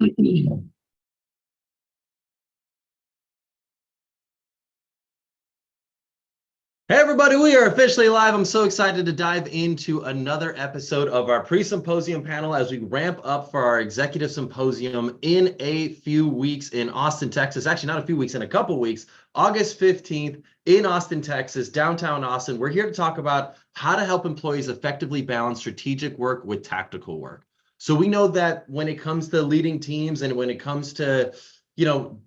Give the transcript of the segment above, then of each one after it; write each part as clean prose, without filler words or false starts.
Hey everybody, we are officially live. I'm so excited to dive into another episode of our pre-symposium panel as we ramp up for our executive symposium in a few weeks in Austin, Texas. Actually, not a few weeks, in a couple weeks, August 15th in Austin, Texas, downtown Austin. We're here to talk about how to help employees effectively balance strategic work with tactical work. So we know that when it comes to leading teams and when it comes to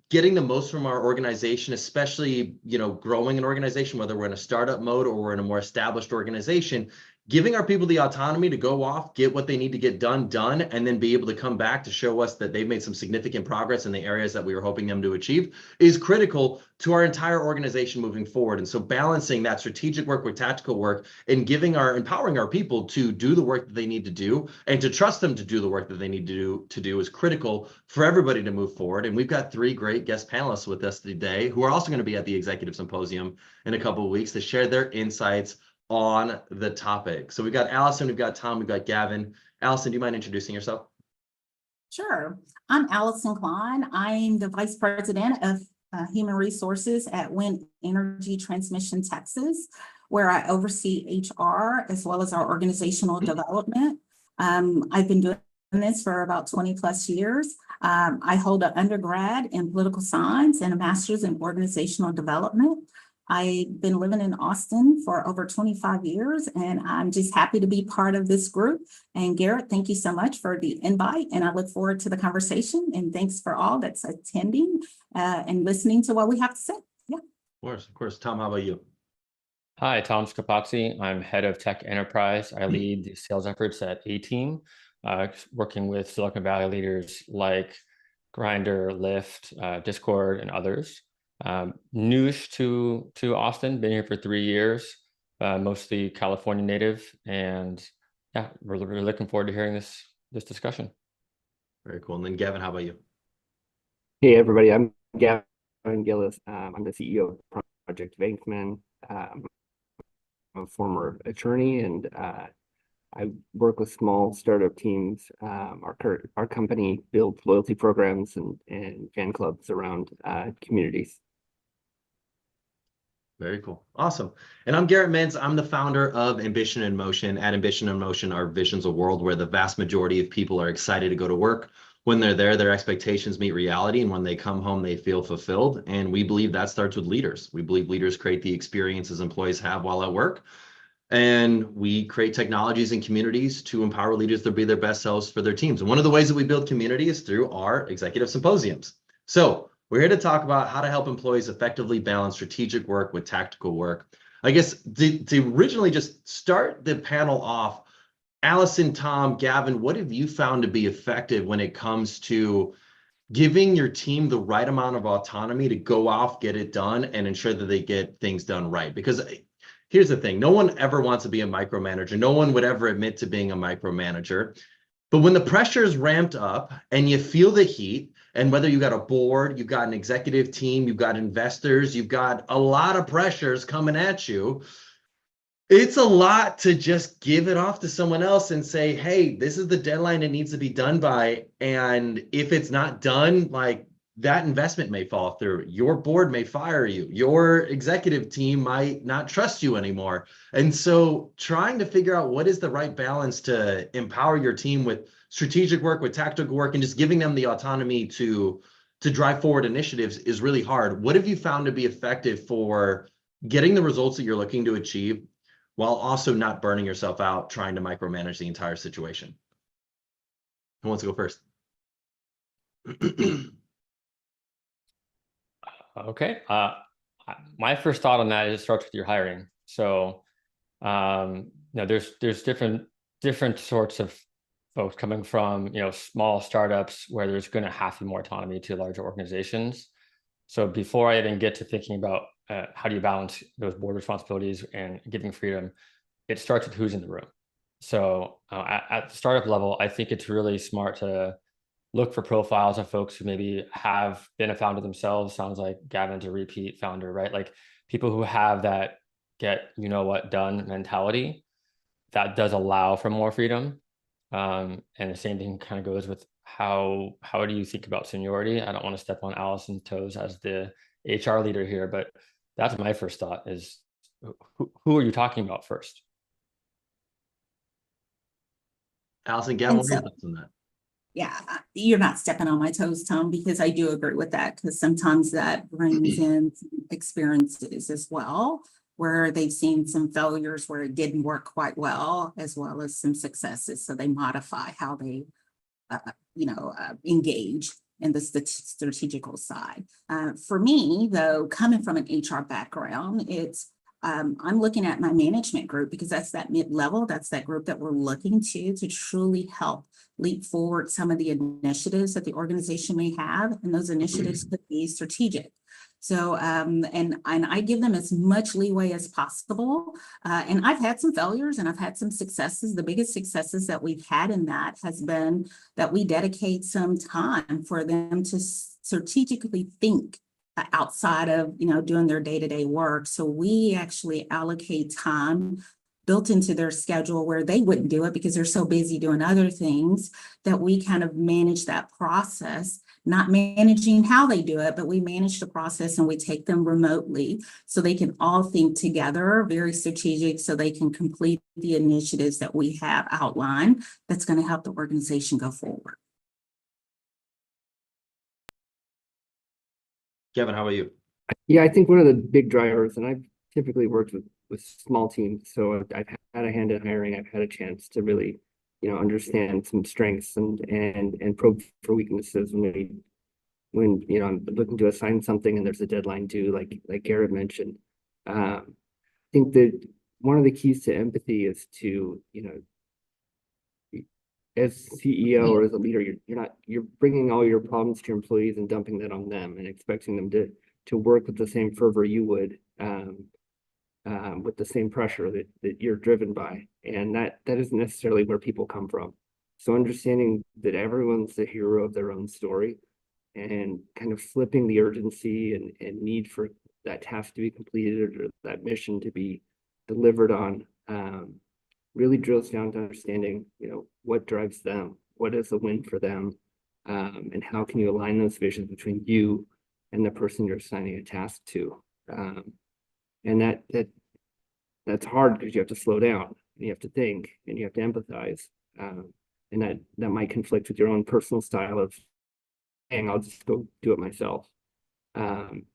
getting the most from our organization, especially, growing an organization, whether we're in a startup mode or we're in a more established organization, giving our people the autonomy to go off, get what they need to get done, and then be able to come back to show us that they've made some significant progress in the areas that we were hoping them to achieve is critical to our entire organization moving forward. And so balancing that strategic work with tactical work and empowering our people to do the work that they need to do and to trust them to do the work that they need to do is critical for everybody to move forward. And we've got three great guest panelists with us today who are also going to be at the Executive Symposium in a couple of weeks to share their insights on the topic. So we've got Allyson, we've got Tom, we've got Gavin. Allyson, do you mind introducing yourself? Sure. I'm Allyson Cline. I'm the Vice President of Human Resources at Wind Energy Transmission Texas, where I oversee HR as well as our organizational development. I've been doing this for about 20 plus years. I hold an undergrad in political science and a master's in organizational development. I've been living in Austin for over 25 years, and I'm just happy to be part of this group. And Garrett, thank you so much for the invite, and I look forward to the conversation. And thanks for all that's attending and listening to what we have to say. Yeah. Of course. Tom, how about you? Hi, Tom Scopazzi. I'm head of tech enterprise. I lead the sales efforts at A-Team, working with Silicon Valley leaders like Grindr, Lyft, Discord, and others. Newish to Austin, been here for 3 years, mostly California native, and yeah, we're looking forward to hearing this discussion. Very cool. And then Gavin, how about you? Hey everybody, I'm Gavin Gillas. I'm the CEO of Project Bankman. I'm a former attorney, and I work with small startup teams. Our company builds loyalty programs and fan clubs around communities. Very cool. Awesome. And I'm Garrett Mintz. I'm the founder of Ambition in Motion. At Ambition in Motion, our vision's a world where the vast majority of people are excited to go to work. When they're there, their expectations meet reality. And when they come home, they feel fulfilled. And we believe that starts with leaders. We believe leaders create the experiences employees have while at work. And we create technologies and communities to empower leaders to be their best selves for their teams. And one of the ways that we build community is through our executive symposiums. So we're here to talk about how to help employees effectively balance strategic work with tactical work. I guess to originally just start the panel off, Allyson, Tom, Gavin, what have you found to be effective when it comes to giving your team the right amount of autonomy to go off, get it done, and ensure that they get things done right? Because here's the thing, no one ever wants to be a micromanager. No one would ever admit to being a micromanager. But when the pressure is ramped up and you feel the heat, and whether you got a board, you've got an executive team, you've got investors, you've got a lot of pressures coming at you, it's a lot to just give it off to someone else and say, hey, this is the deadline it needs to be done by. And if it's not done, like, that investment may fall through. Your board may fire you. Your executive team might not trust you anymore. And so trying to figure out what is the right balance to empower your team with strategic work, with tactical work, and just giving them the autonomy to drive forward initiatives is really hard. What have you found to be effective for getting the results that you're looking to achieve while also not burning yourself out trying to micromanage the entire situation? Who wants to go first? Okay. My first thought on that is it starts with your hiring. So, there's different sorts of folks coming from, small startups where there's going to have to be more autonomy to larger organizations. So before I even get to thinking about how do you balance those board responsibilities and giving freedom, it starts with who's in the room. So at the startup level, I think it's really smart to look for profiles of folks who maybe have been a founder themselves. Sounds like Gavin's a repeat founder, right? Like people who have that get done mentality. That does allow for more freedom. And the same thing kind of goes with how do you think about seniority? I don't want to step on Allison's toes as the HR leader here, but that's my first thought is who are you talking about first? Allyson, Gavin, And what are your so- thoughts on that? Yeah, you're not stepping on my toes, Tom, because I do agree with that, because sometimes that brings in experiences as well, where they've seen some failures where it didn't work quite well, as well as some successes. So they modify how they, engage in the strategical side. For me, though, coming from an HR background, I'm looking at my management group, because that's that mid-level, that's that group that we're looking to truly help leap forward some of the initiatives that the organization may have. And those initiatives could be strategic. So, and I give them as much leeway as possible. And I've had some failures and I've had some successes. The biggest successes that we've had in that has been that we dedicate some time for them to strategically think outside of, doing their day-to-day work. So we actually allocate time built into their schedule where they wouldn't do it because they're so busy doing other things, that we kind of manage that process, not managing how they do it, but we manage the process and we take them remotely so they can all think together, very strategic, so they can complete the initiatives that we have outlined that's going to help the organization go forward. Gavin, how about you? Yeah, I think one of the big drivers, and I've typically worked with small teams, so I've had a hand in hiring. I've had a chance to really, understand some strengths and probe for weaknesses when I'm looking to assign something and there's a deadline due, like Garrett mentioned. I think that one of the keys to empathy is to, as CEO or as a leader, you're bringing all your problems to your employees and dumping that on them and expecting them to work with the same fervor you would, with the same pressure that you're driven by. And that isn't necessarily where people come from. So understanding that everyone's the hero of their own story and kind of flipping the urgency and need for that task to be completed or that mission to be delivered on, really drills down to understanding, what drives them, what is a win for them, and how can you align those visions between you and the person you're assigning a task to. And that's hard because you have to slow down and you have to think and you have to empathize. And that might conflict with your own personal style of, hey, I'll just go do it myself.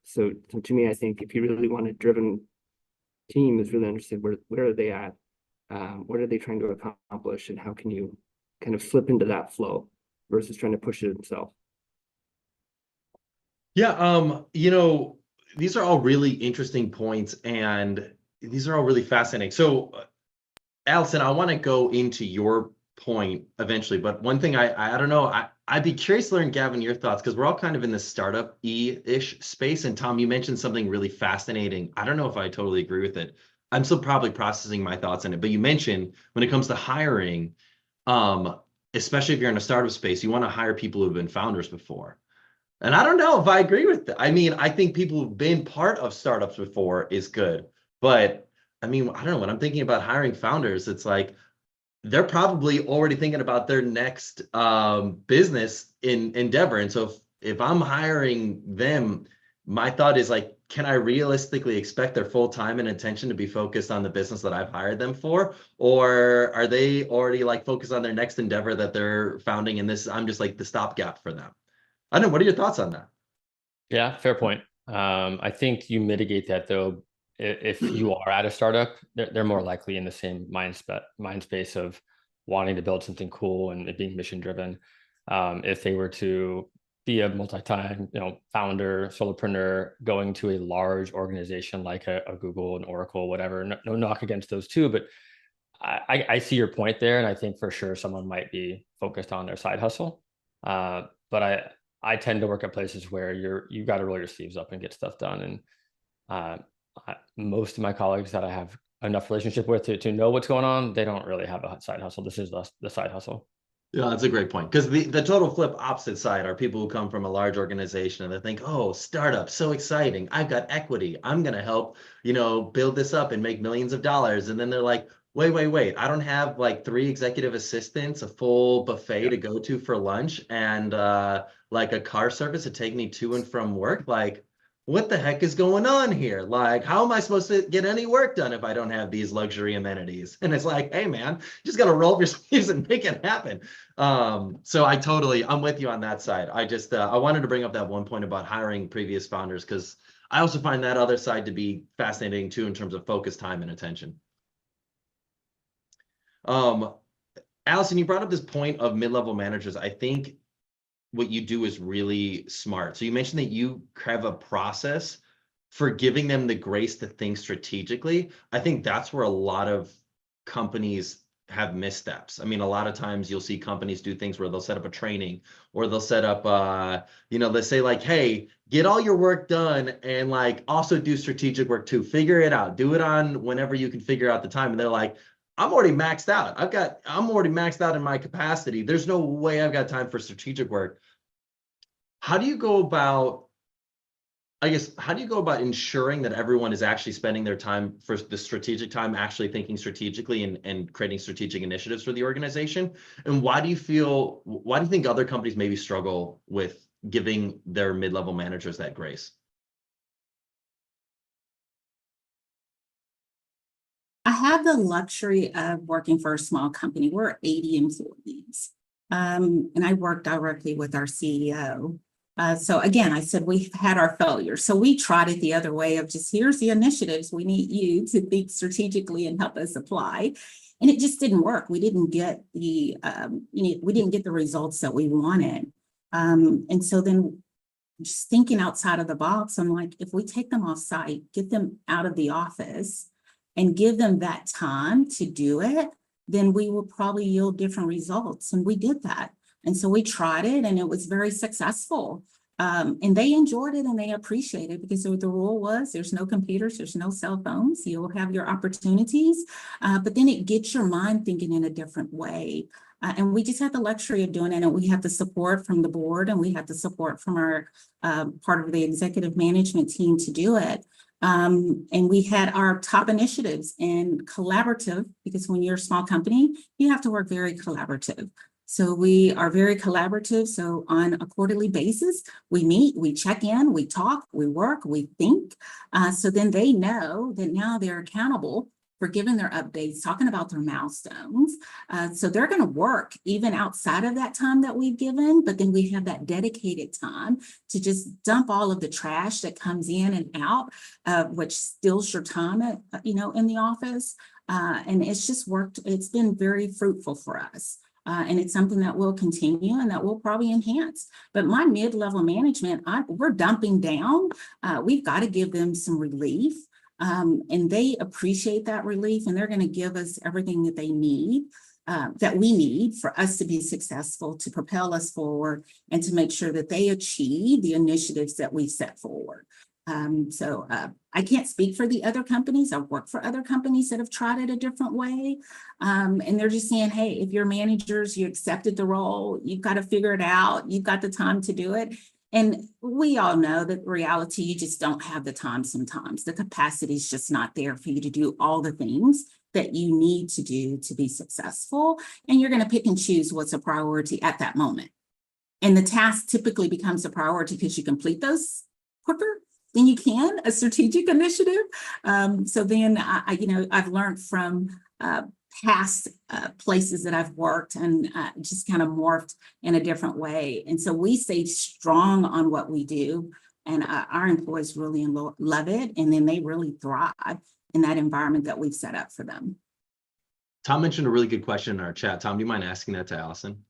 So to me, I think if you really want a driven team, is really understand where are they at, what are they trying to accomplish, and how can you kind of slip into that flow versus trying to push it itself. Yeah, these are all really interesting points and these are all really fascinating. So, Allyson, I want to go into your point eventually, but one thing I don't know, I'd be curious to learn, Gavin, your thoughts, because we're all kind of in this startup-y-ish space. And Tom, you mentioned something really fascinating. I don't know if I totally agree with it. I'm still probably processing my thoughts on it, but you mentioned when it comes to hiring, especially if you're in a startup space, you want to hire people who've been founders before. And I don't know if I agree with that. I mean, I think people who've been part of startups before is good. But I mean, I don't know, when I'm thinking about hiring founders, it's like they're probably already thinking about their next business endeavor. And so if I'm hiring them, my thought is like, can I realistically expect their full time and attention to be focused on the business that I've hired them for? Or are they already like focused on their next endeavor that they're founding, and I'm just like the stopgap for them? I don't know. What are your thoughts on that? Yeah, fair point. I think you mitigate that though. If you are at a startup, they're more likely in the same mind space of wanting to build something cool and it being mission driven. If they were to be a multi-time, founder, solopreneur, going to a large organization like a Google, an Oracle, whatever, no knock against those two, but I see your point there. And I think for sure someone might be focused on their side hustle. But I tend to work at places where you got to roll your sleeves up and get stuff done. And most of my colleagues that I have enough relationship with to know what's going on, they don't really have a side hustle. This is the side hustle. Yeah, that's a great point. Because the total flip opposite side are people who come from a large organization and they think, oh, startup, so exciting. I've got equity. I'm going to help, build this up and make millions of dollars. And then they're like, wait, I don't have like 3 executive assistants, a full buffet to go to for lunch, and like a car service to take me to and from work. Like, what the heck is going on here? Like, how am I supposed to get any work done if I don't have these luxury amenities? And it's like, hey man, you just gotta roll up your sleeves and make it happen. So I'm with you on that side. I wanted to bring up that one point about hiring previous founders, because I also find that other side to be fascinating too, in terms of focus, time, and attention. Allyson, you brought up this point of mid-level managers. I think what you do is really smart. So you mentioned that you have a process for giving them the grace to think strategically. I think that's where a lot of companies have missteps. I mean, a lot of times you'll see companies do things where they'll set up a training, or they'll set up, let's say like, hey, get all your work done and like also do strategic work too. Figure it out. Do it on whenever you can figure out the time. And they're like, I'm already maxed out. I'm already maxed out in my capacity. There's no way I've got time for strategic work. How do you go about ensuring that everyone is actually spending their time for the strategic time, actually thinking strategically and creating strategic initiatives for the organization? And why do you think other companies maybe struggle with giving their mid-level managers that grace? I have the luxury of working for a small company. We're 80 employees. And I work directly with our CEO. So again, I said we've had our failures. So we tried it the other way of just, here's the initiatives. We need you to think strategically and help us apply. And it just didn't work. We didn't get the results that we wanted. And so then just thinking outside of the box, I'm like, if we take them off site, get them out of the office and give them that time to do it, then we will probably yield different results. And we did that. And so we tried it and it was very successful. And they enjoyed it and they appreciated it, because the rule was there's no computers, there's no cell phones, you'll have your opportunities, but then it gets your mind thinking in a different way. And we just had the luxury of doing it, and we had the support from the board, and we had the support from our part of the executive management team to do it. And we had our top initiatives and collaborative, because when you're a small company, you have to work very collaborative. So we are very collaborative. So on a quarterly basis, we meet, we check in, we talk, we work, we think. So then they know that now they're accountable for giving their updates, talking about their milestones. So they're going to work even outside of that time that we've given, but then we have that dedicated time to just dump all of the trash that comes in and out, which steals your time in the office. And it's just worked. It's been very fruitful for us. And it's something that will continue and that will probably enhance. But my mid-level management, we're dumping down. We've got to give them some relief. And they appreciate that relief, and they're going to give us everything that they need, that we need for us to be successful, to propel us forward, and to make sure that they achieve the initiatives that we set forward. So I can't speak for the other companies. I've worked for other companies that have tried it a different way. And they're just saying, hey, if you're managers, you accepted the role, you've got to figure it out. You've got the time to do it. And we all know that reality, you just don't have the time sometimes. The capacity is just not there for you to do all the things that you need to do to be successful. And you're going to pick and choose what's a priority at that moment. And the task typically becomes a priority because you complete those quicker than you can a strategic initiative. So then I've learned from past places that I've worked, and just kind of morphed in a different way. And so we stay strong on what we do, and our employees really love it. And then they really thrive in that environment that we've set up for them. Tom mentioned a really good question in our chat. Tom, do you mind asking that to Allyson?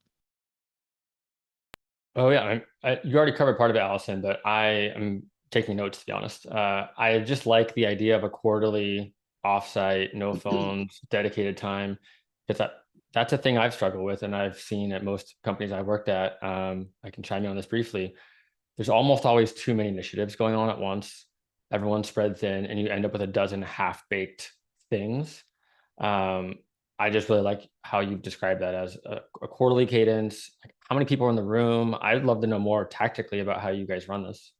Oh yeah, you already covered part of it, Allyson, but I am taking notes, to be honest. I just like the idea of a quarterly offsite, no phones, dedicated time, because that's a thing I've struggled with, and I've seen at most companies I've worked at. I can chime in on this briefly. There's almost always too many initiatives going on at once. Everyone's spread thin, and you end up with a dozen half-baked things. I just really like how you've described that as a quarterly cadence. Like, how many people are in the room? I'd love to know more tactically about how you guys run this.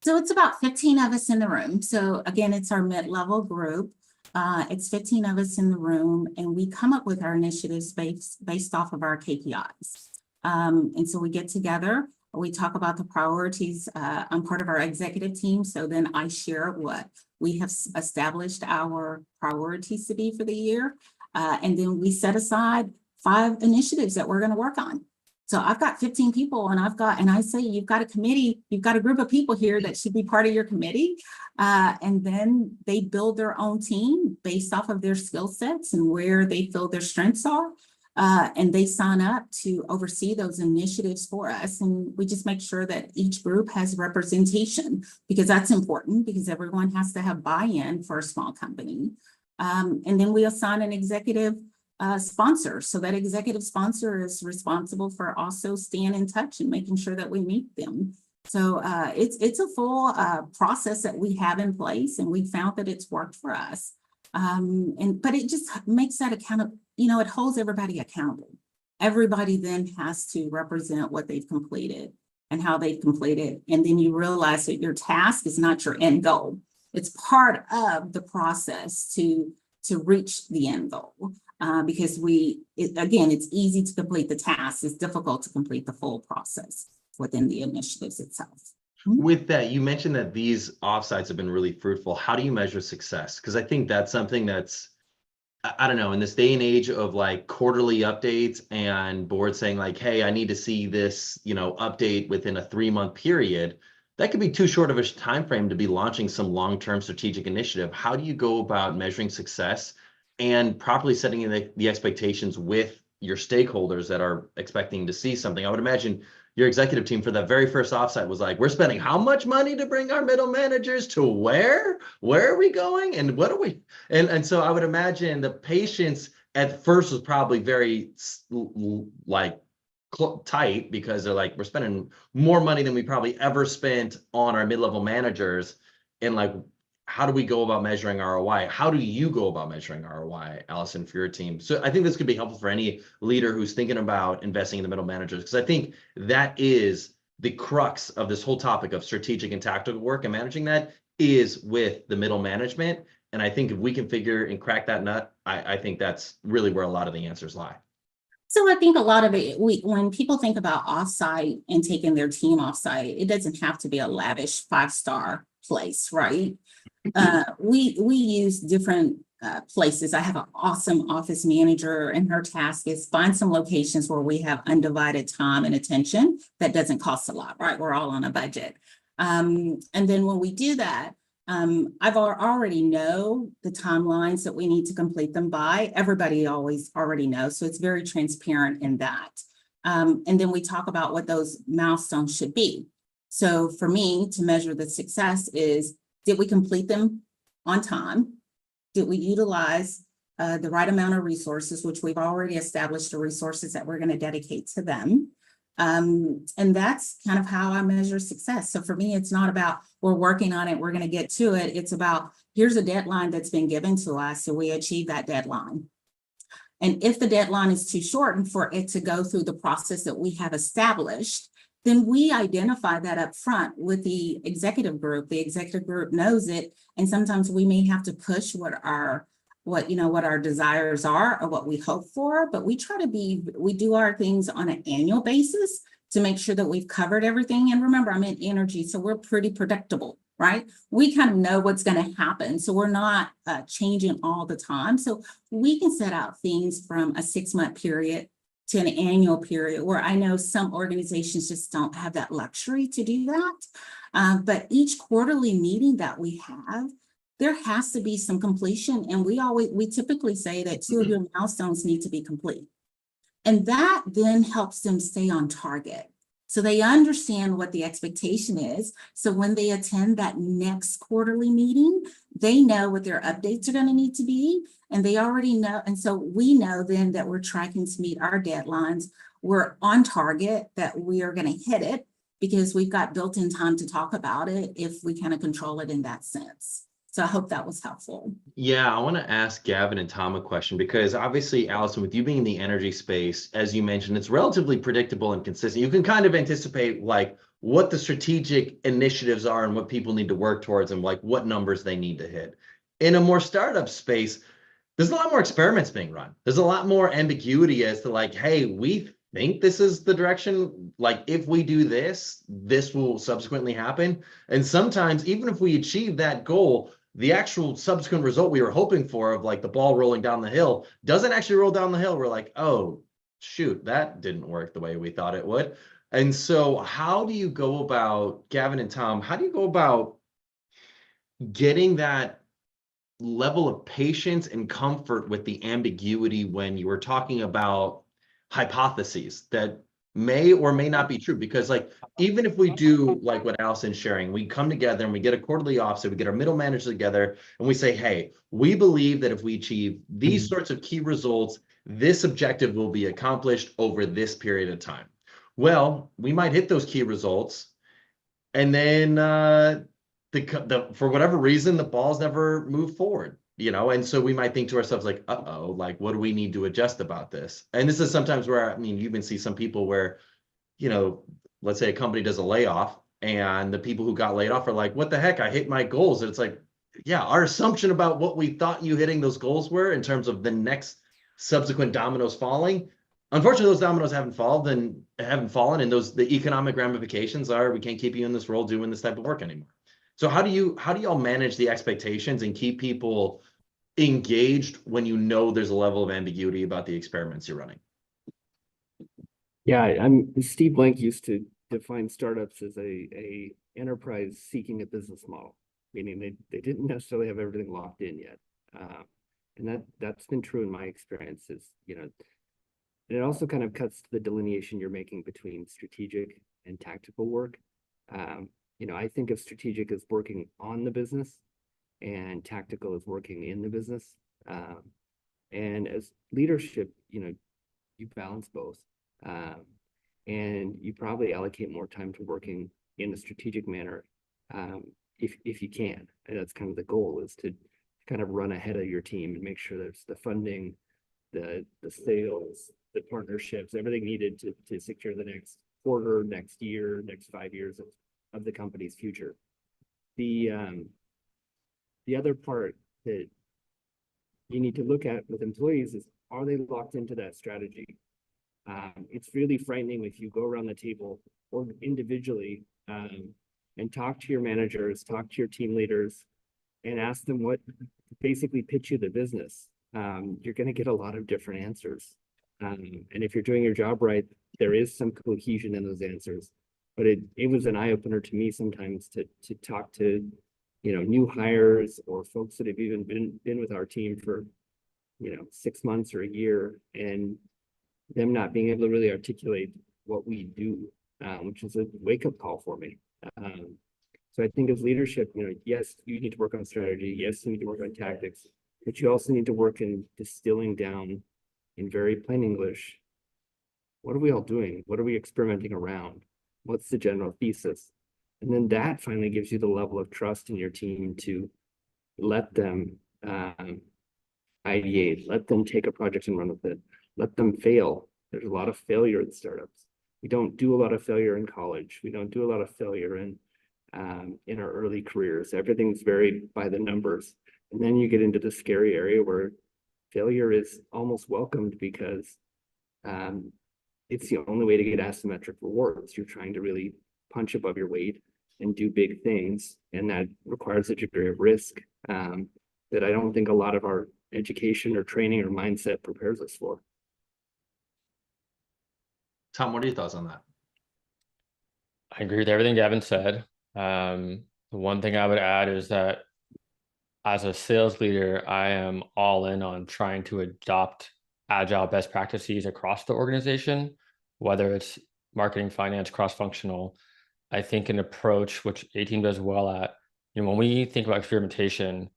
So it's about 15 of us in the room. So again, it's our mid-level group. It's 15 of us in the room, and we come up with our initiatives based off of our KPIs. And so we get together, we talk about the priorities. I'm part of our executive team, so then I share what we have established our priorities to be for the year. And then we set aside 5 initiatives that we're going to work on. So I've got 15 people, and I say, you've got a committee, you've got a group of people here that should be part of your committee. And then they build their own team based off of their skill sets and where they feel their strengths are. And they sign up to oversee those initiatives for us. And we just make sure that each group has representation, because that's important, because everyone has to have buy-in for a small company. And then we assign an executive sponsor. So that executive sponsor is responsible for also staying in touch and making sure that we meet them. So it's a full process that we have in place, and we found that it's worked for us. But it just makes that accountable. It holds everybody accountable. Everybody then has to represent what they've completed and how they've completed. And then you realize that your task is not your end goal. It's part of the process to reach the end goal. Because again, it's easy to complete the task. It's difficult to complete the full process within the initiatives itself. With that, you mentioned that these offsites have been really fruitful. How do you measure success? Because I think that's something that's, I don't know, in this day and age of like quarterly updates and boards saying like, hey, I need to see this, update within a 3-month period, that could be too short of a time frame to be launching some long-term strategic initiative. How do you go about measuring success and properly setting the expectations with your stakeholders that are expecting to see something? I would imagine your executive team for that very first offsite was like, we're spending how much money to bring our middle managers to where are we going? And what are we? And so I would imagine the patience at first was probably very tight, because they're like, we're spending more money than we probably ever spent on our mid-level managers. And like, how do we go about measuring ROI? How do you go about measuring ROI, Allyson, for your team? So I think this could be helpful for any leader who's thinking about investing in the middle managers, because I think that is the crux of this whole topic of strategic and tactical work, and managing that is with the middle management. And I think if we can figure and crack that nut, I think that's really where a lot of the answers lie. So I think a lot of it, when people think about offsite and taking their team offsite, it doesn't have to be a lavish 5-star place, right? We use different places. I have an awesome office manager, and her task is find some locations where we have undivided time and attention that doesn't cost a lot, right? We're all on a budget. And then when we do that, I've already know the timelines that we need to complete them by. Everybody already knows, so it's very transparent in that. And then we talk about what those milestones should be. So for me, to measure the success is, did we complete them on time? Did we utilize the right amount of resources, which we've already established the resources that we're going to dedicate to them? And that's kind of how I measure success. So for me, it's not about we're working on it, we're going to get to it. It's about, here's a deadline that's been given to us, so we achieve that deadline. And if the deadline is too short and for it to go through the process that we have established, then we identify that up front with the executive group. The executive group knows it, and sometimes we may have to push what our desires are or what we hope for, but we do our things on an annual basis to make sure that we've covered everything. And remember, I'm in energy, so we're pretty predictable, right? We kind of know what's going to happen, so we're not changing all the time. So we can set out things from a 6-month period to an annual period, where I know some organizations just don't have that luxury to do that. But each quarterly meeting that we have, there has to be some completion. And we typically say that 2 of your milestones need to be complete. And that then helps them stay on target. So they understand what the expectation is. So when they attend that next quarterly meeting, they know what their updates are going to need to be. And they already know. And so we know then that we're tracking to meet our deadlines. We're on target, that we are going to hit it, because we've got built-in time to talk about it if we kind of control it in that sense. So I hope that was helpful. Yeah, I want to ask Gavin and Tom a question, because obviously, Allyson, with you being in the energy space, as you mentioned, it's relatively predictable and consistent. You can kind of anticipate like what the strategic initiatives are and what people need to work towards and like what numbers they need to hit. In a more startup space, there's a lot more experiments being run. There's a lot more ambiguity as to like, hey, we think this is the direction. Like, if we do this, this will subsequently happen. And sometimes, even if we achieve that goal, the actual subsequent result we were hoping for of like the ball rolling down the hill doesn't actually roll down the hill. We're like, oh, shoot, that didn't work the way we thought it would. And so how do you go about, Gavin and Tom, how do you go about getting that level of patience and comfort with the ambiguity when you were talking about hypotheses that may or may not be true? Because like, even if we do like what Allison's sharing, we come together and we get a quarterly offsite, we get our middle managers together and we say, hey, we believe that if we achieve these sorts of key results, this objective will be accomplished over this period of time. Well, we might hit those key results, and then for whatever reason, the balls never move forward, and so we might think to ourselves like, uh-oh, like, what do we need to adjust about this? And this is sometimes where, I mean, you even see some people where, let's say a company does a layoff and the people who got laid off are like, what the heck, I hit my goals. And it's like, yeah, our assumption about what we thought you hitting those goals were in terms of the next subsequent dominoes falling, unfortunately, those dominoes haven't fallen, and the economic ramifications are, we can't keep you in this role doing this type of work anymore. So how do y'all manage the expectations and keep people engaged when there's a level of ambiguity about the experiments you're running? Yeah, Steve Blank used to define startups as a enterprise seeking a business model, meaning they didn't necessarily have everything locked in yet. And that's been true in my experiences, and it also kind of cuts to the delineation you're making between strategic and tactical work. I think of strategic as working on the business and tactical as working in the business. And as leadership, you balance both. And you probably allocate more time to working in a strategic manner if you can. And that's kind of the goal, is to kind of run ahead of your team and make sure there's the funding, the sales, the partnerships, everything needed to secure the next quarter, next year, next 5 years of the company's future. The other part that you need to look at with employees is, are they locked into that strategy? It's really frightening if you go around the table or individually and talk to your managers, talk to your team leaders, and ask them basically pitch you the business. You're going to get a lot of different answers. And if you're doing your job right, there is some cohesion in those answers. But it was an eye-opener to me sometimes to talk to, new hires or folks that have even been with our team for, 6 months or a year, and them not being able to really articulate what we do, which is a wake-up call for me. So I think as leadership, yes, you need to work on strategy. Yes, you need to work on tactics, but you also need to work in distilling down in very plain English. What are we all doing? What are we experimenting around? What's the general thesis? And then that finally gives you the level of trust in your team to let them ideate, let them take a project and run with it, let them fail. There's a lot of failure in startups. We don't do a lot of failure in college. We don't do a lot of failure in our early careers. Everything's very by the numbers. And then you get into the scary area where failure is almost welcomed because it's the only way to get asymmetric rewards. You're trying to really punch above your weight and do big things. And that requires a degree of risk that I don't think a lot of our education or training or mindset prepares us for. Tom, what are your thoughts on that? I agree with everything Gavin said. The one thing I would add is that as a sales leader, I am all in on trying to adopt agile best practices across the organization, whether it's marketing, finance, cross-functional. I think an approach which a team does well at, when we think about experimentation,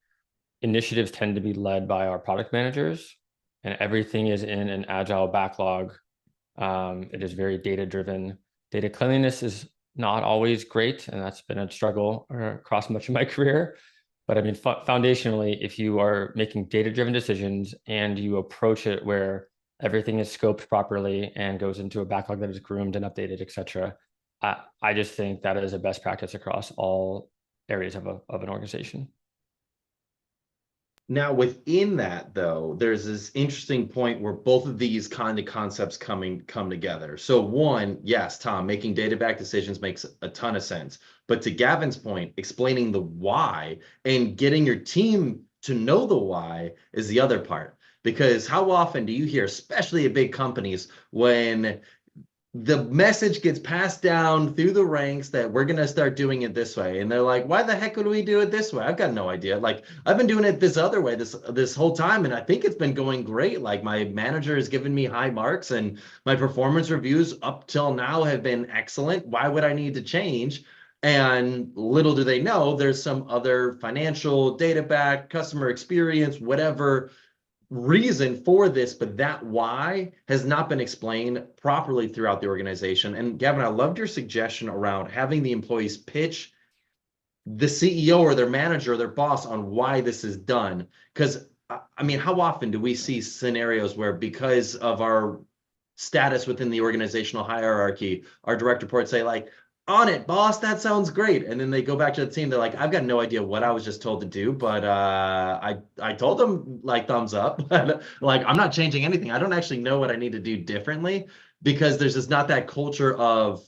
initiatives tend to be led by our product managers, and everything is in an agile backlog. It is very data-driven. Data cleanliness is not always great, and that's been a struggle across much of my career. But I mean, foundationally, if you are making data-driven decisions and you approach it where everything is scoped properly and goes into a backlog that is groomed and updated, et cetera, I just think that is a best practice across all areas of an organization. Now, within that, though, there's this interesting point where both of these kind of concepts come together. So one, yes, Tom, making data-backed decisions makes a ton of sense. But to Gavin's point, explaining the why and getting your team to know the why is the other part. Because how often do you hear, especially at big companies, when the message gets passed down through the ranks that we're going to start doing it this way, and they're like, why the heck would we do it this way? I've got no idea. Like, I've been doing it this other way this whole time, and I think it's been going great. Like, my manager has given me high marks, and my performance reviews up till now have been excellent. Why would I need to change? And little do they know, there's some other financial, data back, customer experience, whatever reason for this, but that why has not been explained properly throughout the organization. And Gavin, I loved your suggestion around having the employees pitch the CEO or their manager or their boss on why this is done. Because I mean, how often do we see scenarios where, because of our status within the organizational hierarchy, our direct reports say like, on it, boss, that sounds great. And then they go back to the team, they're like, I've got no idea what I was just told to do, but I told them like thumbs up. Like, I'm not changing anything. I don't actually know what I need to do differently, because there's just not that culture of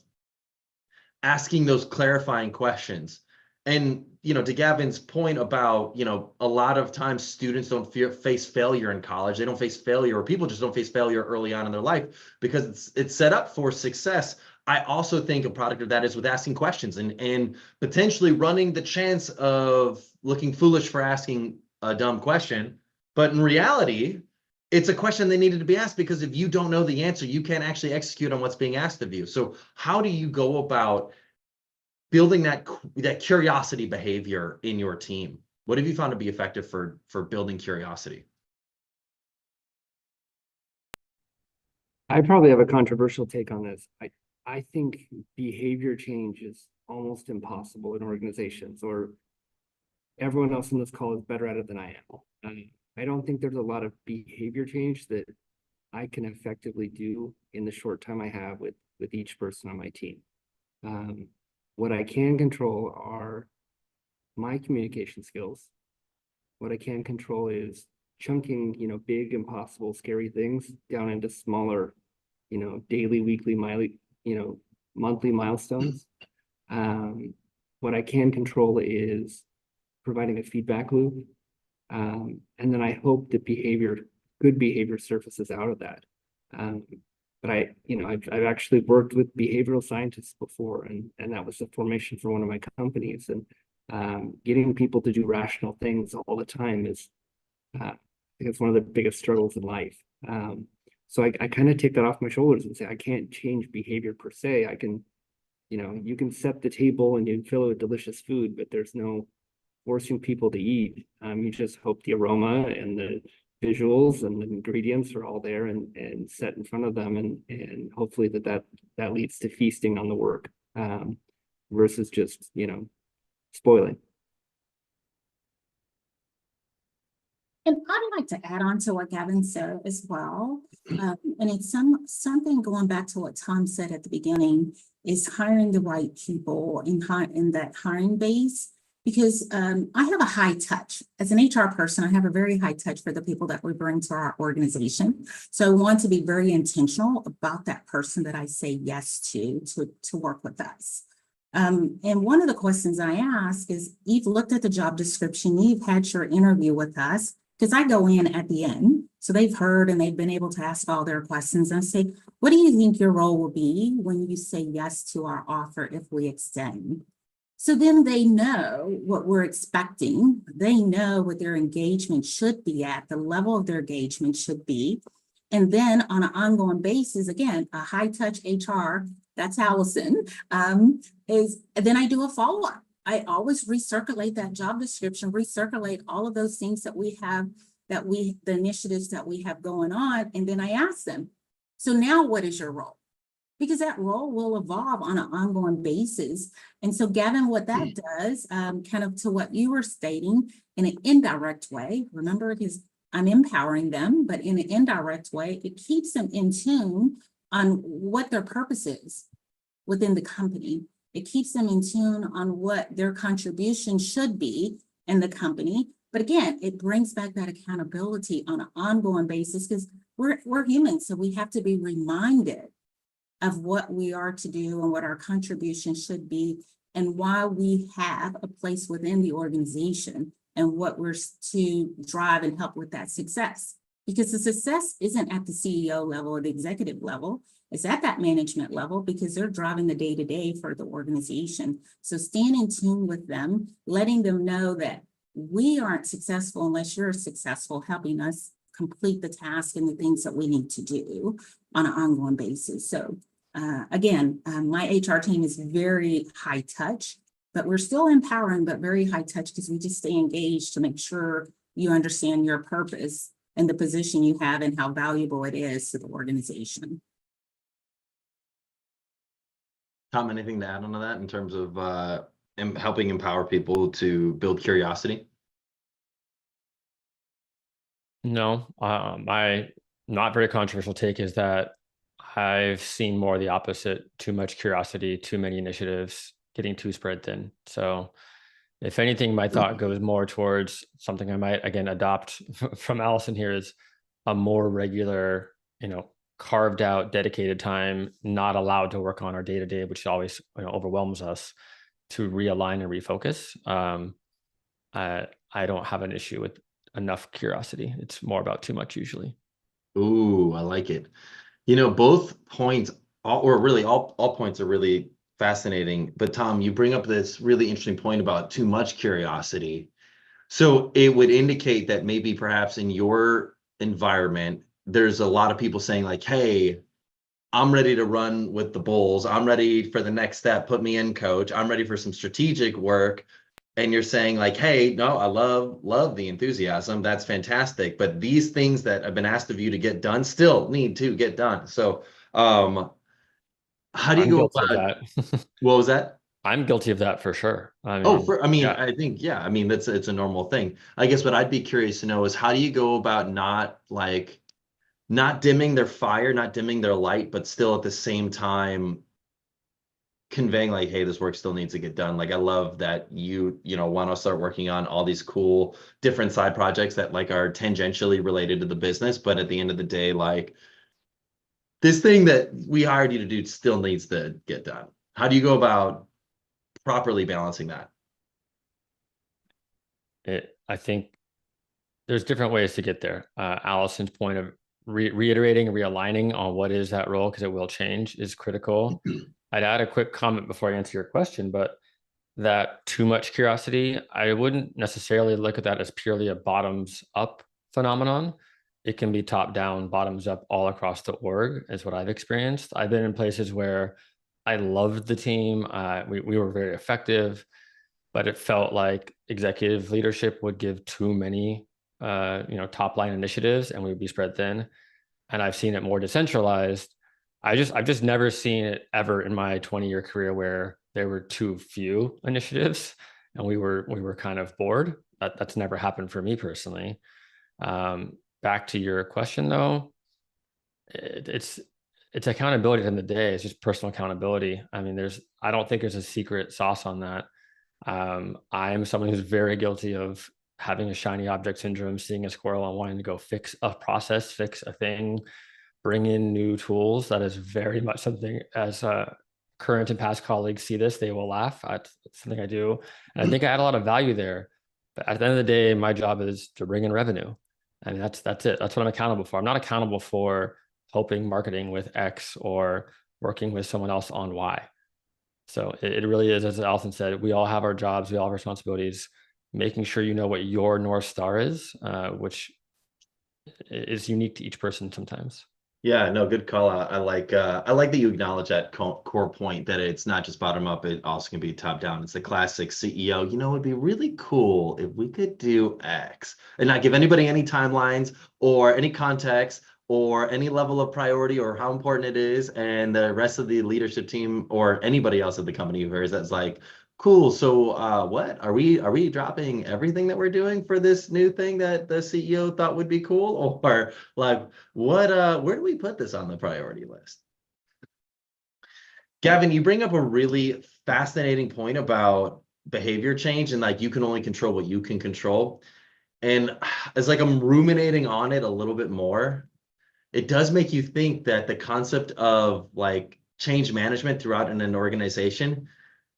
asking those clarifying questions. And, you know, to Gavin's point about, you know, a lot of times students don't face failure in college. They don't face failure, or people just don't face failure early on in their life because it's set up for success. I also think a product of that is with asking questions and potentially running the chance of looking foolish for asking a dumb question. But in reality, it's a question that needed to be asked, because if you don't know the answer, you can't actually execute on what's being asked of you. So how do you go about building that curiosity behavior in your team? What have you found to be effective for building curiosity? I probably have a controversial take on this. I think behavior change is almost impossible in organizations, or everyone else in this call is better at it than I am. I don't think there's a lot of behavior change that I can effectively do in the short time I have with each person on my team. What I can control are my communication skills. What I can control is chunking, you know, big, impossible, scary things down into smaller, you know, daily, weekly, monthly milestones. What I can control is providing a feedback loop. And then I hope that good behavior surfaces out of that. But I've actually worked with behavioral scientists before, and that was the formation for one of my companies. And getting people to do rational things all the time is, I think it's one of the biggest struggles in life. So I kind of take that off my shoulders and say, I can't change behavior per se. I can, you know, you can set the table and you can fill it with delicious food, but there's no forcing people to eat. You just hope the aroma and the visuals and the ingredients are all there and set in front of them, and hopefully that leads to feasting on the work, versus just, you know, spoiling. And I'd like to add on to what Gavin said as well. And it's something going back to what Tom said at the beginning, is hiring the right people in that hiring base. Because I have a high touch. As an HR person, I have a very high touch for the people that we bring to our organization. So I want to be very intentional about that person that I say yes to work with us. And one of the questions I ask is, you've looked at the job description, you've had your interview with us, because I go in at the end. So they've heard and they've been able to ask all their questions, and I say, what do you think your role will be when you say yes to our offer if we extend? So then they know what we're expecting. They know what their engagement should be at, the level of their engagement should be. And then on an ongoing basis, again, a high touch HR, that's Allyson, then I do a follow-up. I always recirculate that job description, recirculate all of those things that we have, the initiatives that we have going on. And then I ask them, so now what is your role? Because that role will evolve on an ongoing basis. And so, Gavin, what that does, kind of to what you were stating, in an indirect way, remember, because I'm empowering them, but in an indirect way, it keeps them in tune on what their purpose is within the company. It keeps them in tune on what their contribution should be in the company. But again, it brings back that accountability on an ongoing basis because we're humans, so we have to be reminded of what we are to do and what our contribution should be and why we have a place within the organization and what we're to drive and help with that success. Because the success isn't at the CEO level or the executive level, it's at that management level because they're driving the day-to-day for the organization. So staying in tune with them, letting them know that we aren't successful unless you're successful, helping us complete the task and the things that we need to do on an ongoing basis. So again, my HR team is very high touch, but we're still empowering, but very high touch because we just stay engaged to make sure you understand your purpose and the position you have and how valuable it is to the organization. Tom, anything to add on to that in terms of helping empower people to build curiosity? No, my not very controversial take is that I've seen more of the opposite, too much curiosity, too many initiatives, getting too spread thin. So if anything, my thought goes more towards something I might, again, adopt from Allyson here is a more regular, carved out, dedicated time, not allowed to work on our day-to-day, which always overwhelms us, to realign and refocus. I don't have an issue with enough curiosity. It's more about too much usually. Ooh, I like it. Both points, all points are really fascinating. But Tom, you bring up this really interesting point about too much curiosity. So it would indicate that maybe perhaps in your environment, there's a lot of people saying like, hey, I'm ready to run with the bulls. I'm ready for the next step. Put me in, coach. I'm ready for some strategic work. And you're saying like, hey, no, I love the enthusiasm. That's fantastic. But these things that have been asked of you to get done still need to get done. So how do you I'm go guilty of about, that. what was that? I'm guilty of that for sure. I Yeah. think, yeah, it's a normal thing. I guess what I'd be curious to know is how do you go about not dimming their fire, not dimming their light, but still at the same time conveying like, hey, this work still needs to get done. Like, I love that you want to start working on all these cool different side projects that like are tangentially related to the business, but at the end of the day, like this thing that we hired you to do still needs to get done. How do you go about properly balancing that? I think there's different ways to get there. Allison's point of reiterating, realigning on what is that role, because it will change, is critical. I'd add a quick comment before I answer your question, but that too much curiosity, I wouldn't necessarily look at that as purely a bottoms up phenomenon. It can be top down, bottoms up all across the org is what I've experienced. I've been in places where I loved the team. We were very effective, but it felt like executive leadership would give too many top line initiatives and we would be spread thin. And I've seen it more decentralized. I've just never seen it ever in my 20-year career where there were too few initiatives and we were kind of bored. That's never happened for me personally. Back to your question though, it's accountability at the end of the day. It's just personal accountability. I mean, I don't think there's a secret sauce on that. I am someone who's very guilty of having a shiny object syndrome, seeing a squirrel and wanting to go fix a process, fix a thing, bring in new tools. That is very much something as current and past colleagues see this, they will laugh at something I do. And I think I add a lot of value there. But at the end of the day, my job is to bring in revenue. I mean, that's it. That's what I'm accountable for. I'm not accountable for helping marketing with X or working with someone else on Y. So it really is, as Allyson said, we all have our jobs, we all have responsibilities, making sure you know what your North Star is, which is unique to each person sometimes. Yeah, no, good call out. I like that you acknowledge that core point that it's not just bottom up, it also can be top down. It's the classic CEO, it'd be really cool if we could do X and not give anybody any timelines or any context or any level of priority or how important it is. And the rest of the leadership team or anybody else at the company who hears that's like, cool. So what are we dropping everything that we're doing for this new thing that the CEO thought would be cool? Or like where do we put this on the priority list? Gavin, you bring up a really fascinating point about behavior change and like you can only control what you can control. And as like I'm ruminating on it a little bit more, it does make you think that the concept of like change management throughout an organization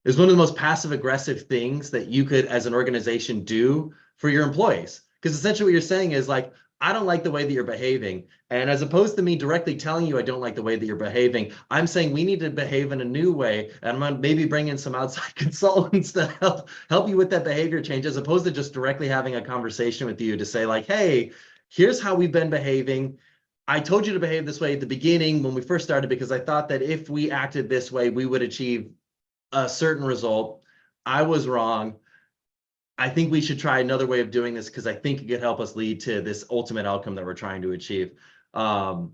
is one of the most passive aggressive things that you could as an organization do for your employees. Because essentially what you're saying is like, I don't like the way that you're behaving. And as opposed to me directly telling you I don't like the way that you're behaving, I'm saying we need to behave in a new way. And I'm gonna maybe bring in some outside consultants to help you with that behavior change, as opposed to just directly having a conversation with you to say like, hey, here's how we've been behaving. I told you to behave this way at the beginning when we first started, because I thought that if we acted this way, we would achieve a certain result. I was wrong. I think we should try another way of doing this because I think it could help us lead to this ultimate outcome that we're trying to achieve. But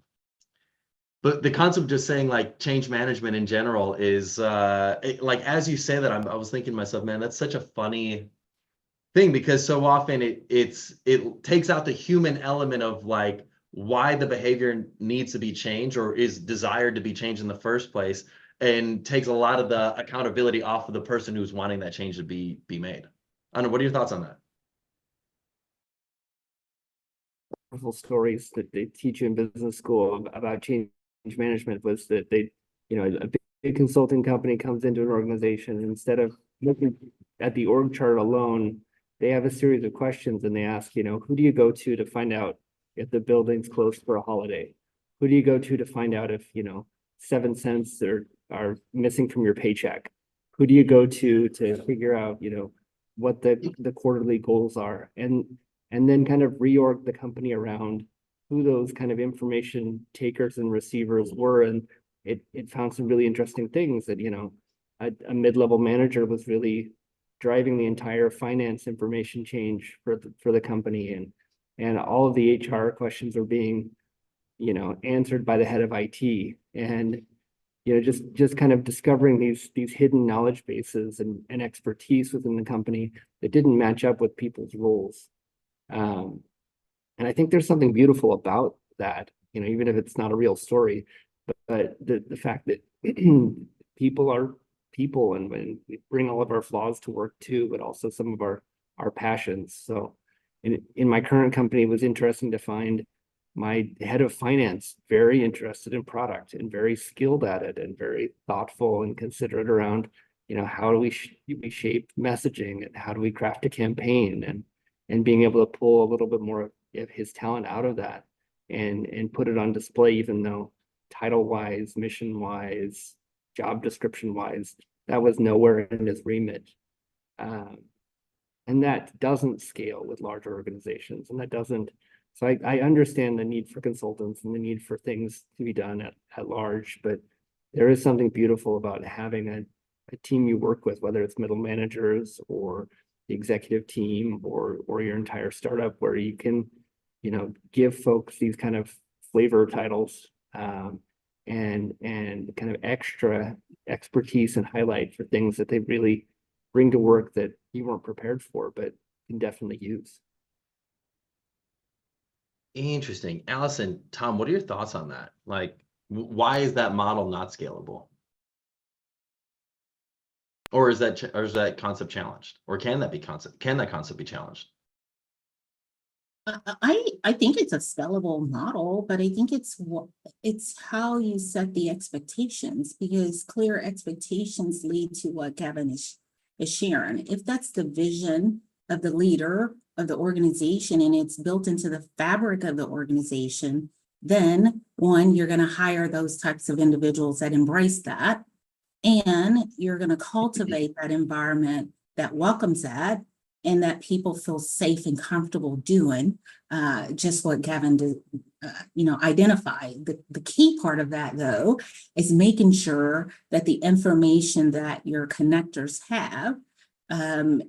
the concept of just saying like change management in general is like, as you say that, I was thinking to myself, man, that's such a funny thing, because so often it takes out the human element of like why the behavior needs to be changed or is desired to be changed in the first place, and takes a lot of the accountability off of the person who's wanting that change to be made. I don't know, what are your thoughts on that? Wonderful stories that they teach you in business school about change management was that they, a big consulting company comes into an organization, and instead of looking at the org chart alone, they have a series of questions, and they ask, who do you go to find out if the building's closed for a holiday? Who do you go to find out if, 7 cents are missing from your paycheck? Who do you go to figure out, what the quarterly goals are? And then kind of reorg the company around who those kind of information takers and receivers were. And it found some really interesting things that, a mid-level manager was really driving the entire finance information change for the company. And all of the HR questions are being, answered by the head of IT. And, just kind of discovering these hidden knowledge bases and expertise within the company that didn't match up with people's roles. And I think there's something beautiful about that, even if it's not a real story, but the fact that people are people, and when we bring all of our flaws to work too, but also some of our passions. So in my current company, it was interesting to find my head of finance very interested in product and very skilled at it and very thoughtful and considerate around, how do we shape messaging and how do we craft a campaign, and being able to pull a little bit more of his talent out of that and put it on display, even though title wise, mission wise, job description wise, that was nowhere in his remit. And that doesn't scale with larger organizations, and that doesn't. So I understand the need for consultants and the need for things to be done at large, but there is something beautiful about having a team you work with, whether it's middle managers or the executive team or your entire startup, where you can, give folks these kind of flavor titles and kind of extra expertise and highlight for things that they really bring to work that you weren't prepared for, but can definitely use. Interesting. Allyson, Tom, what are your thoughts on that? Like, why is that model not scalable? Or is that concept challenged? Or can that concept be challenged? I think it's a scalable model, but I think it's how you set the expectations, because clear expectations lead to what Gavin is sharing. If that's the vision of the leader of the organization and it's built into the fabric of the organization, then one, you're going to hire those types of individuals that embrace that, and you're going to cultivate that environment that welcomes that, and that people feel safe and comfortable doing just what Gavin did, identify. The key part of that, though, is making sure that the information that your connectors have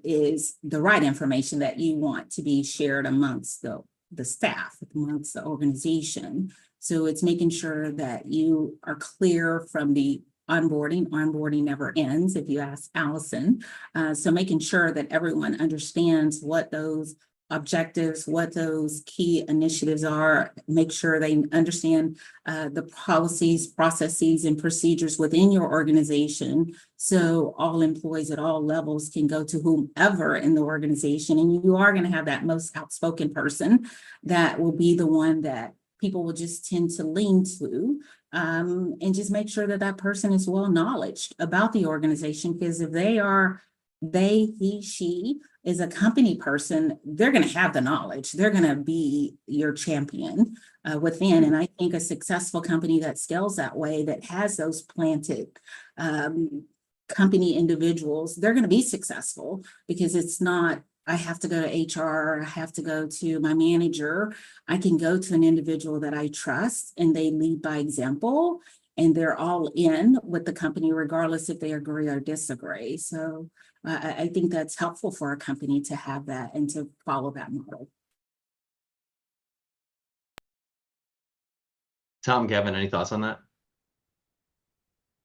is the right information that you want to be shared amongst the staff, amongst the organization. So it's making sure that you are clear from the onboarding never ends, if you ask Allyson. So making sure that everyone understands what those objectives, what those key initiatives are, make sure they understand the policies, processes, and procedures within your organization. So all employees at all levels can go to whomever in the organization. And you are going to have that most outspoken person that will be the one that people will just tend to lean to. And just make sure that that person is well knowledged about the organization, because if he, she is a company person, they're going to have the knowledge. They're going to be your champion within. And I think a successful company that scales that way, that has those planted company individuals, they're going to be successful, because it's not, I have to go to HR, I have to go to my manager. I can go to an individual that I trust, and they lead by example, and they're all in with the company, regardless if they agree or disagree. So I think that's helpful for a company to have that and to follow that model. Tom, Gavin, any thoughts on that?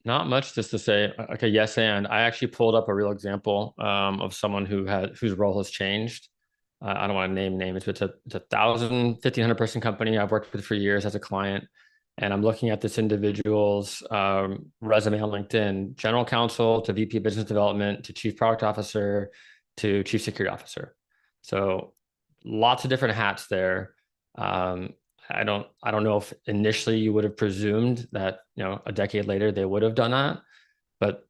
Not much, just to say, okay, yes, and I actually pulled up a real example of someone whose role has changed. I don't want to name names, but it's a 1,500 person company I've worked with for years as a client. And I'm looking at this individual's resume on LinkedIn, general counsel to VP of business development to chief product officer to chief security officer. So lots of different hats there. I don't know if initially you would have presumed that, a decade later they would have done that, but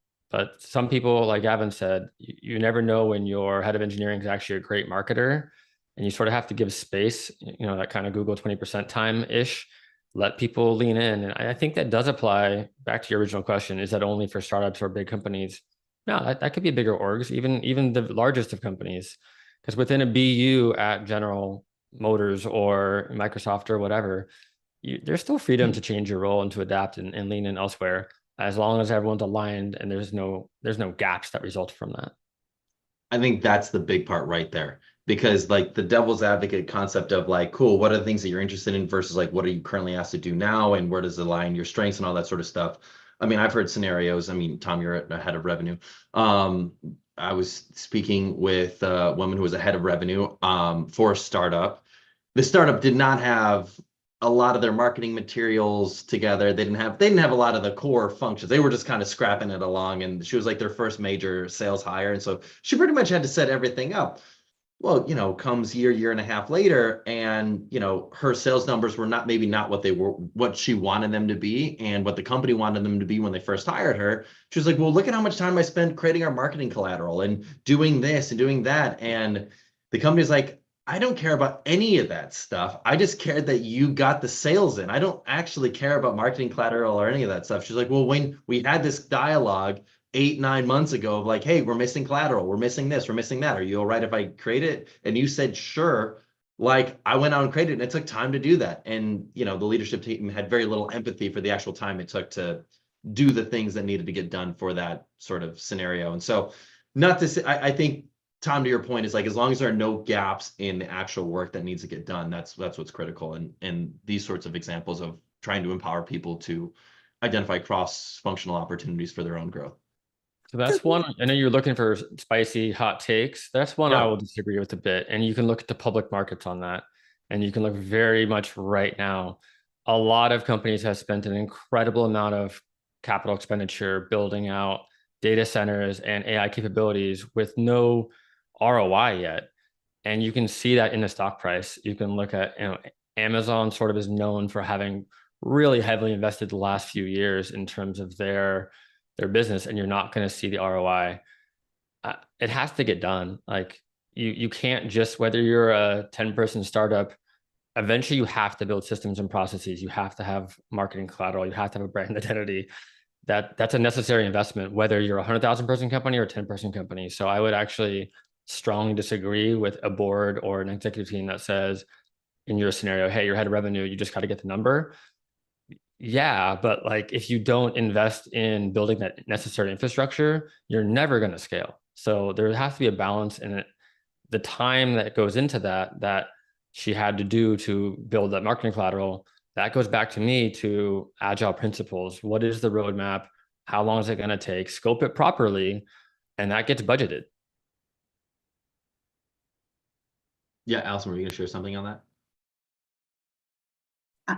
some people, like Gavin said, you never know when your head of engineering is actually a great marketer, and you sort of have to give space, that kind of Google 20% time-ish, let people lean in. And I think that does apply back to your original question. Is that only for startups or big companies? No, that could be bigger orgs, even the largest of companies, because within a BU at General Motors or Microsoft or whatever, there's still freedom to change your role and to adapt and lean in elsewhere, as long as everyone's aligned and there's no gaps that result from that. I think that's the big part right there, because like the devil's advocate concept of like, cool, what are the things that you're interested in versus like, what are you currently asked to do now, and where does it align your strengths and all that sort of stuff. I mean, I've heard scenarios. I mean, Tom, you're a head of revenue. I was speaking with a woman who was a head of revenue for a startup. The startup did not have a lot of their marketing materials together. They didn't have a lot of the core functions. They were just kind of scrapping it along, and she was like their first major sales hire. And so she pretty much had to set everything up. Well, comes year and a half later, and her sales numbers were maybe not what she wanted them to be, and what the company wanted them to be when they first hired her. She was like, well, look at how much time I spent creating our marketing collateral and doing this and doing that. And the company's like, I don't care about any of that stuff. I just cared that you got the sales in. I don't actually care about marketing collateral or any of that stuff. She's like, well, when we had this dialogue 8-9 months ago of like, hey, we're missing collateral, we're missing this, we're missing that, are you all right if I create it? And you said, sure. Like, I went out and created it, and it took time to do that. And, the leadership team had very little empathy for the actual time it took to do the things that needed to get done for that sort of scenario. And so, not to say, I think, Tom, to your point, is like, as long as there are no gaps in the actual work that needs to get done, that's what's critical. And these sorts of examples of trying to empower people to identify cross-functional opportunities for their own growth. So that's one. I know you're looking for spicy hot takes. That's one I will disagree with a bit. And you can look at the public markets on that. And you can look very much right now. A lot of companies have spent an incredible amount of capital expenditure building out data centers and AI capabilities with no ROI yet. And you can see that in the stock price. You can look at, Amazon sort of is known for having really heavily invested the last few years in terms of their business, and you're not going to see the ROI. It has to get done. Like you can't just, whether you're a 10-person startup, eventually you have to build systems and processes. You have to have marketing collateral. You have to have a brand identity. That's a necessary investment, whether you're a 100,000 person company or a 10-person company. So I would actually strongly disagree with a board or an executive team that says, in your scenario, hey, you're head of revenue, you just got to get the number. Yeah, but like, if you don't invest in building that necessary infrastructure, you're never going to scale. So there has to be a balance in it. The time that goes into that she had to do to build that marketing collateral, that goes back to me to agile principles. What is the roadmap? How long is it going to take? Scope it properly, and that gets budgeted. Yeah, Allyson, were you gonna share something on that?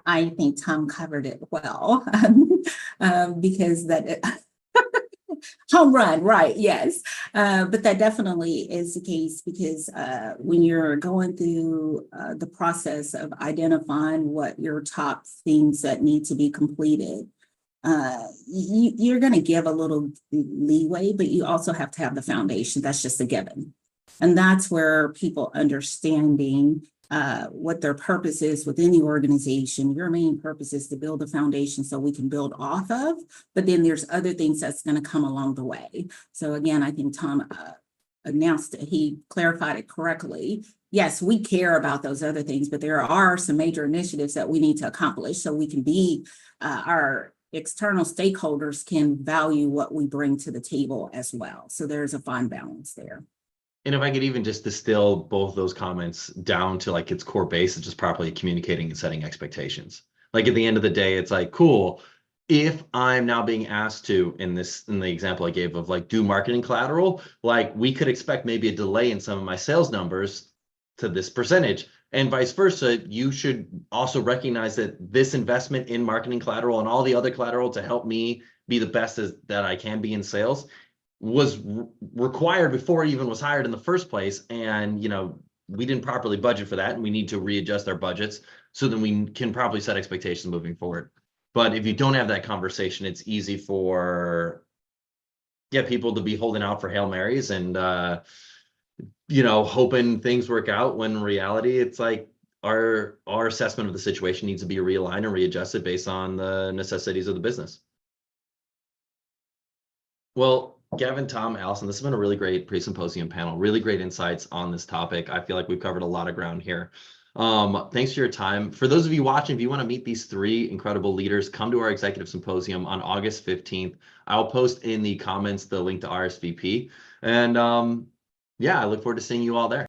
I think Tom covered it well, because that home run, right? Yes, but that definitely is the case because when you're going through the process of identifying what your top things that need to be completed, you're going to give a little leeway, but you also have to have the foundation. That's just a given, and that's where people understanding what their purpose is within the organization. Your main purpose is to build a foundation so we can build off of, but then there's other things that's going to come along the way. So again, I think Tom announced it, he clarified it correctly. Yes, we care about those other things, but there are some major initiatives that we need to accomplish so we can be our external stakeholders can value what we bring to the table as well. So there's a fine balance there. And if I could even just distill both those comments down to like its core base, it's just properly communicating and setting expectations. Like at the end of the day, it's like, cool, if I'm now being asked to, in the example I gave of like do marketing collateral, like we could expect maybe a delay in some of my sales numbers to this percentage, and vice versa. You should also recognize that this investment in marketing collateral and all the other collateral to help me be the best that I can be in sales was required before it even was hired in the first place. And, we didn't properly budget for that, and we need to readjust our budgets so that we can properly set expectations moving forward. But if you don't have that conversation, it's easy for people to be holding out for Hail Marys and hoping things work out, when in reality it's like our assessment of the situation needs to be realigned and readjusted based on the necessities of the business. Well, Gavin, Tom, Allyson, this has been a really great pre-symposium panel, really great insights on this topic. I feel like we've covered a lot of ground here. Thanks for your time. For those of you watching, if you want to meet these three incredible leaders, come to our executive symposium on August 15th. I'll post in the comments the link to RSVP. And yeah, I look forward to seeing you all there.